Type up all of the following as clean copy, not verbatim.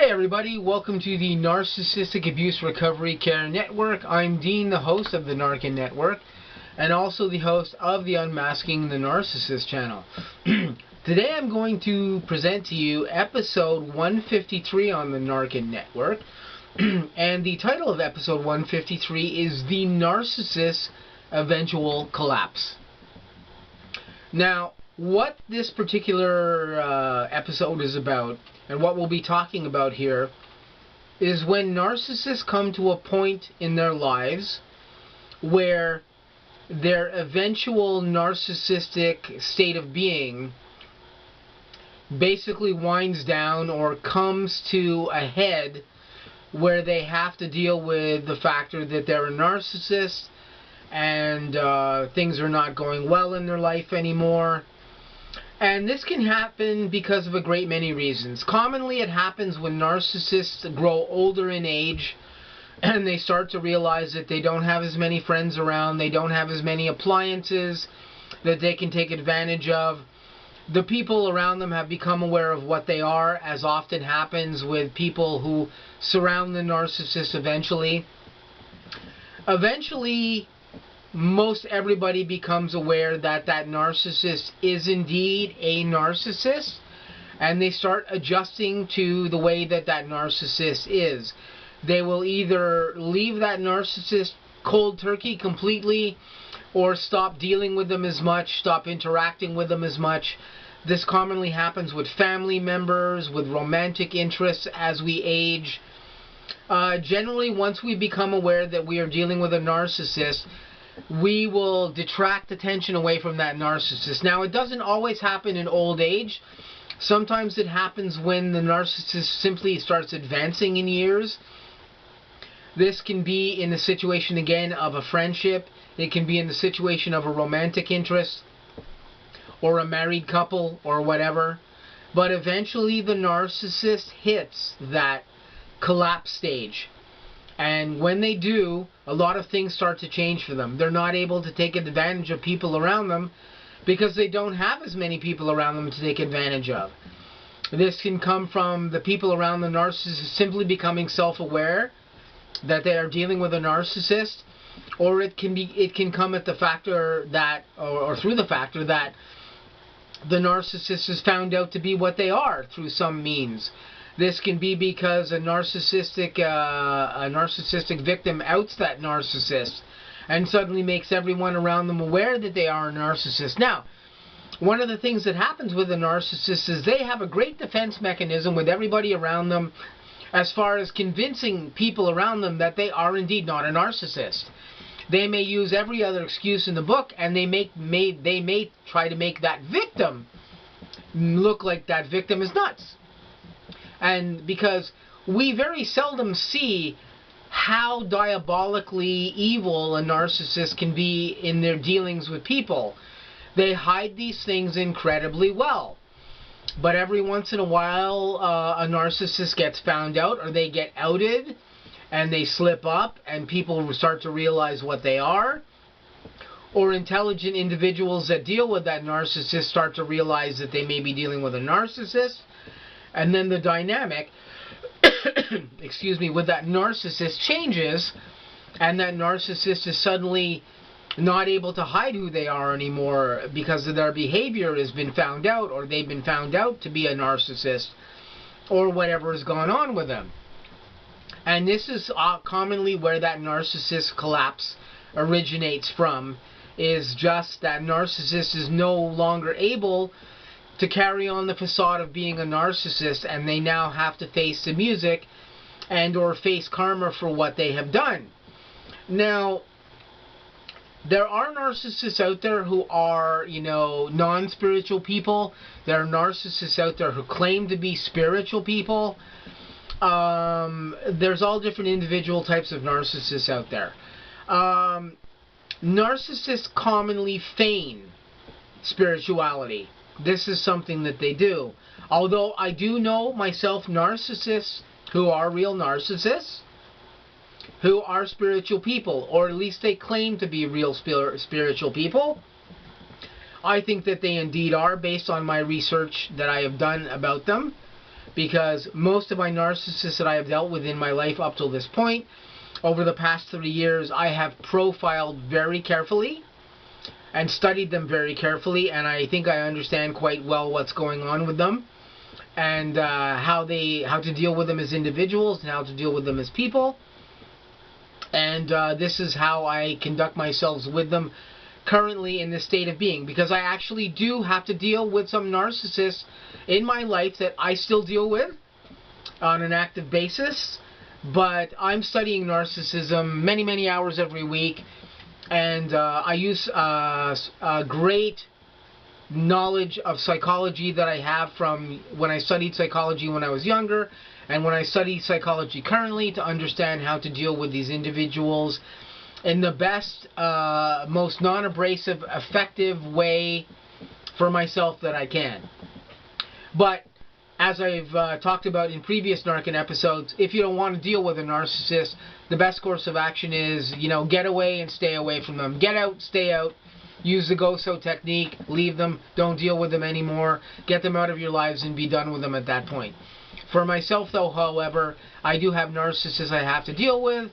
Hey everybody, welcome to the Narcissistic Abuse Recovery Care Network. I'm Dean, the host of the N.A.R.C.N network, and also the host of the Unmasking the Narcissist channel. Today I'm going to present to you episode 153 on the N.A.R.C.N network, and the title of episode 153 is The Narcissist's Eventual Collapse. Now, what this particular episode is about, and what we'll be talking about here, is when narcissists come to a point in their lives where their eventual narcissistic state of being basically winds down or comes to a head where they have to deal with the factor that they're a narcissist and things are not going well in their life anymore. And this can happen because of a great many reasons. Commonly it happens when narcissists grow older in age and they start to realize that they don't have as many friends around, they don't have as many appliances that they can take advantage of. The people around them have become aware of what they are, as often happens with people who surround the narcissist eventually. Eventually, most everybody becomes aware that that narcissist is indeed a narcissist, and they start adjusting to the way that that narcissist is. They will either leave that narcissist cold turkey completely, or stop dealing with them as much, stop interacting with them as much. This commonly happens with family members, with romantic interests as we age. Generally, once we become aware that we are dealing with a narcissist, we will detract attention away from that narcissist. Now, it doesn't always happen in old age. Sometimes it happens when the narcissist simply starts advancing in years. This can be in the situation, again, of a friendship. It can be in the situation of a romantic interest or a married couple or whatever. But eventually the narcissist hits that collapse stage. And when they do, a lot of things start to change for them. They're not able to take advantage of people around them because they don't have as many people around them to take advantage of. This can come from the people around the narcissist simply becoming self-aware that they are dealing with a narcissist, or it can come at the factor that, or through the factor that the narcissist is found out to be what they are through some means. This can be because a narcissistic victim outs that narcissist and suddenly makes everyone around them aware that they are a narcissist. Now, one of the things that happens with a narcissist is they have a great defense mechanism with everybody around them as far as convincing people around them that they are indeed not a narcissist. They may use every other excuse in the book, and they may try to make that victim look like that victim is nuts. And because we very seldom see how diabolically evil a narcissist can be in their dealings with people, they hide these things incredibly well. But every once in a while, a narcissist gets found out, or they get outed, and they slip up, and people start to realize what they are. Or intelligent individuals that deal with that narcissist start to realize that they may be dealing with a narcissist. And then the dynamic, excuse me, with that narcissist changes, and that narcissist is suddenly not able to hide who they are anymore because of their behavior has been found out, or they've been found out to be a narcissist, or whatever has gone on with them. And this is commonly where that narcissist collapse originates from, is just that narcissist is no longer able to carry on the facade of being a narcissist, and they now have to face the music and or face karma for what they have done. Now, there are narcissists out there who are, non-spiritual people. There are narcissists out there who claim to be spiritual people. There's all different individual types of narcissists out there. Narcissists commonly feign spirituality. This is something that they do. Although I do know myself narcissists who are real narcissists, who are spiritual people, or at least they claim to be real spiritual people. I think that they indeed are, based on my research that I have done about them. because most of my narcissists that I have dealt with in my life up till this point, over the past 3 years, I have profiled very carefully and studied them very carefully, and I think I understand quite well what's going on with them, and how to deal with them as individuals and how to deal with them as people. And this is how I conduct myself with them currently in this state of being, because I actually do have to deal with some narcissists in my life that I still deal with on an active basis. But I'm studying narcissism many hours every week, and I use great knowledge of psychology that I have from when I studied psychology when I was younger and when I study psychology currently, to understand how to deal with these individuals in the best, most non-abrasive, effective way for myself that I can. But as I've talked about in previous N.A.R.C.N episodes, if you don't want to deal with a narcissist, the best course of action is, get away and stay away from them. Get out, stay out. Use the go-so technique. Leave them. Don't deal with them anymore. Get them out of your lives and be done with them at that point. For myself, though, however, I do have narcissists I have to deal with,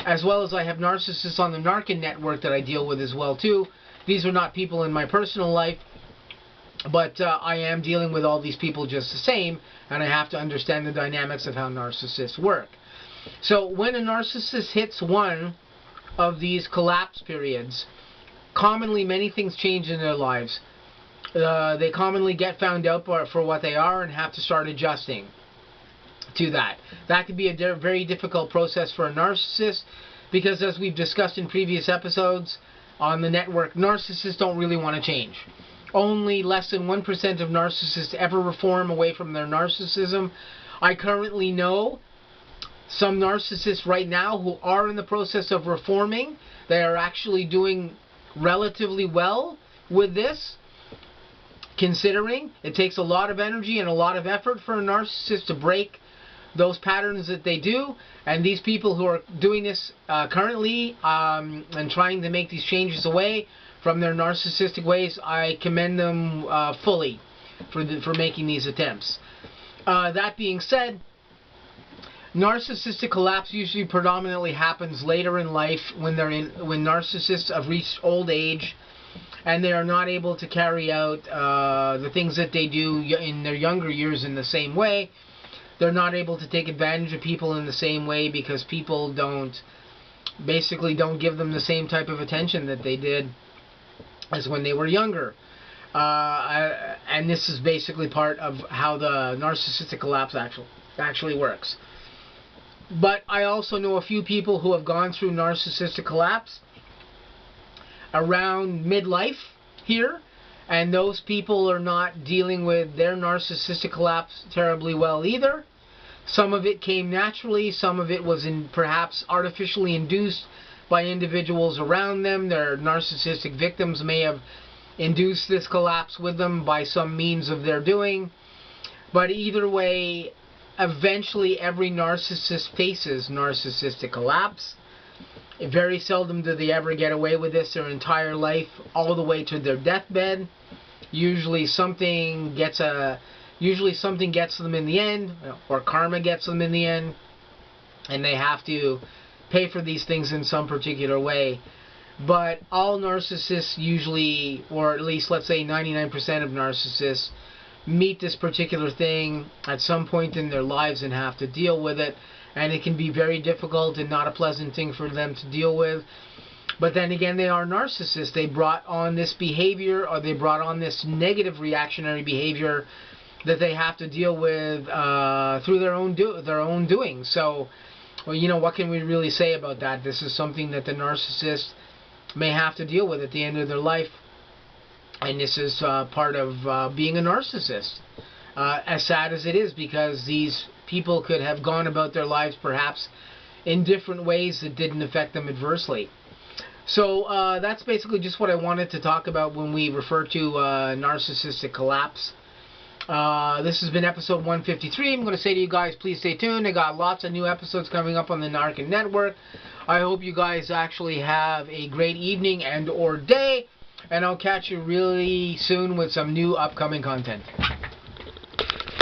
as well as I have narcissists on the N.A.R.C.N network that I deal with as well, too. These are not people in my personal life, but I am dealing with all these people just the same, and I have to understand the dynamics of how narcissists work. So when a narcissist hits one of these collapse periods, commonly many things change in their lives. They commonly get found out for what they are and have to start adjusting to that. That can be a very difficult process for a narcissist, because as we've discussed in previous episodes on the network, narcissists don't really want to change. Only less than 1% of narcissists ever reform away from their narcissism. I currently know some narcissists right now who are in the process of reforming. They are actually doing relatively well with this, considering it takes a lot of energy and a lot of effort for a narcissist to break those patterns that they do. And these people who are doing this currently and trying to make these changes away from their narcissistic ways, I commend them fully for making these attempts. That being said, narcissistic collapse usually predominantly happens later in life when narcissists have reached old age and they are not able to carry out the things that they do in their younger years in the same way. They're not able to take advantage of people in the same way because people basically don't give them the same type of attention that they did as when they were younger. And this is basically part of how the narcissistic collapse actually works. But I also know a few people who have gone through narcissistic collapse around midlife here, and those people are not dealing with their narcissistic collapse terribly well either. Some of it came naturally, some of it was perhaps artificially induced by individuals around them. Their narcissistic victims may have induced this collapse with them by some means of their doing. But either way, eventually every narcissist faces narcissistic collapse. Very seldom do they ever get away with this their entire life, all the way to their deathbed. Usually something gets them in the end, or karma gets them in the end, and they have to pay for these things in some particular way. But all narcissists usually, or at least let's say 99% of narcissists, meet this particular thing at some point in their lives and have to deal with it. And it can be very difficult and not a pleasant thing for them to deal with. But then again, they are narcissists. They brought on this behavior, or they brought on this negative reactionary behavior that they have to deal with through their own doing. So, well, what can we really say about that? This is something that the narcissist may have to deal with at the end of their life. And this is part of being a narcissist. As sad as it is, because these people could have gone about their lives perhaps in different ways that didn't affect them adversely. So that's basically just what I wanted to talk about when we refer to narcissistic collapse. This has been episode 153. I'm going to say to you guys, please stay tuned. I got lots of new episodes coming up on the N.A.R.C.N network. I hope you guys actually have a great evening and or day, and I'll catch you really soon with some new upcoming content.